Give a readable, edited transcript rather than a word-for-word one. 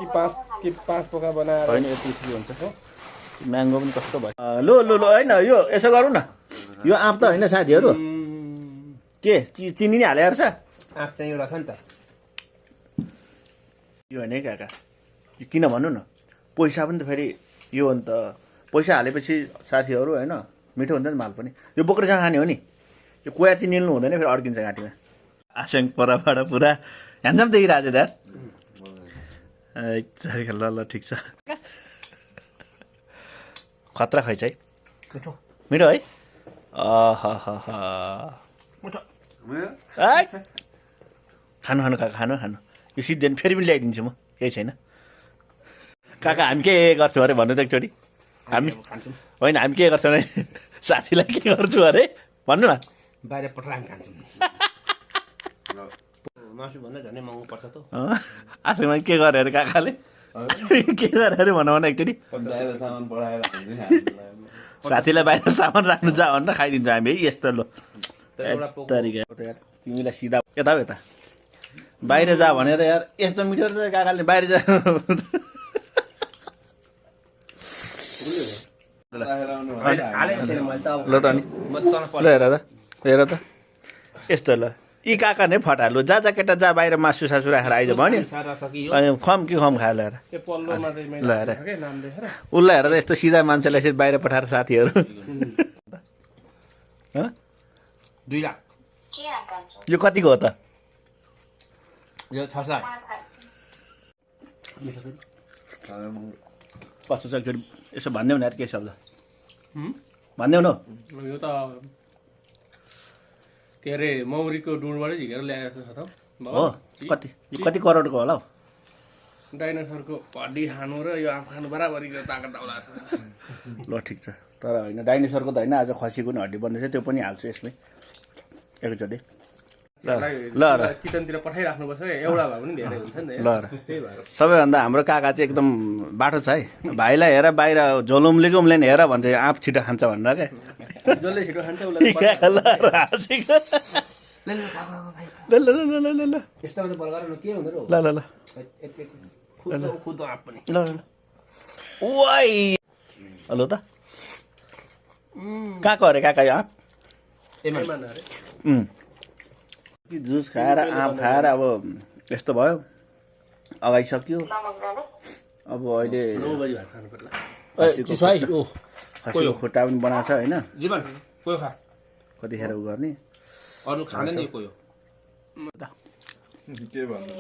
कि पाँच पोका बनाएर होइन यति हुन्छ म्याङ्गो पनि कस्तो भयो लो लो लो होइन यो यसो गरौँ न यो आँप त होइन साथीहरू के चिनी नै हालेर छ आँप चाहिँ एउटा छ नि त यो होइन है काका यो किन भन्नु न पैसा पनि त फेरि यो अन्त पैसा हालेपछि साथीहरू होइन मिठो हुन्छ नि माल पनि यो बोक्रेसँग खाने हो नि यो कोया चाहिँ निल्नु हुँदैन फेरि अड्किन्छ घाँटीमा आस्याङ परबाट पुरा ह्यान्डसम देखिरहेको छ दार ल ल ठिक छ खतरा खै चाहिँ मिठो मिठो है खानु खानु काका खानु खानु यो सिद्धेन फेरि पनि ल्याइदिन्छु म केही छैन काका हामी के गर्छौँ अरे भन्नु त एकचोटि हामी खान्छौँ होइन हामी के गर्छौँ अरे साथीलाई के गर्छु अरे भन्नु न बाहिर पठाएर खान्छौँ मासुभन्दा झनै महँगो पर्छ त आफैमा के गरे अरे काकाले के गरे अरे भनौँ न एकचोटि साथीलाई बाहिर सामान राख्नु जा भनेर खाइदिन्छ हामी है यस्तो लो तरिका तिमीलाई सिधा यता यता बाहिर जा भनेर यार यस्तो मिठो रहेछ काकाले बाहिर जा ल त अनि ल हेर त यस्तो ल यी काका नै फटालो जा जा केटा जा बाहिर मासु सासु राखेर आइज भन्यो अनि खम कि खम खायो ल हेर उसलाई हेर त यस्तो सिधा मान्छेलाई यसरी बाहिर पठाएर साथीहरू 2 लाख यो कतिको हो त यो 6 लाख कस्तो छ एकचोटि यसो भनिदेऊ न यार के शब्द भनिदेऊ न यो त के अरे मौरीको डुँडबाटै झिकेर ल्याएको छ त हो कति कति करोडको होला हौ डाइनोसरको हड्डी खानु र यो आँप खानु बराबरीको ताकत आउला ल ठिक छ तर होइन डाइनोसरको त होइन आज खसीको नि हड्डी बन्दैछ त्यो पनि हाल्छु यसमै एकचोटि ल र किचनतिर पठाइराख्नुपर्छ एउटा भए पनि धेरै हुन्छ नि ल र सबैभन्दा हाम्रो काका चाहिँ एकदम बाटो छ है भाइलाई हेर बाहिर झोलुम्लेको उम्लेन हेर भन्छ आँप छिटो खान्छ भनेर क्या जसले छिटो खान्छ ल ल ल ल ल यस्तामा त बर्गर के हुँदैन ल ल ल खुद्दो आँप पनि ल ल ओइ हेलो त कहाँको अरे काका यो आँप जुस खाएर आँप खाएर अब यस्तो भयो अगाइसक्यो अब अहिले खसीको खुट्टा पनि बनाएको छ होइन कतिखेर उ गर्ने अरू खाँदैन नि कोही के भन्नु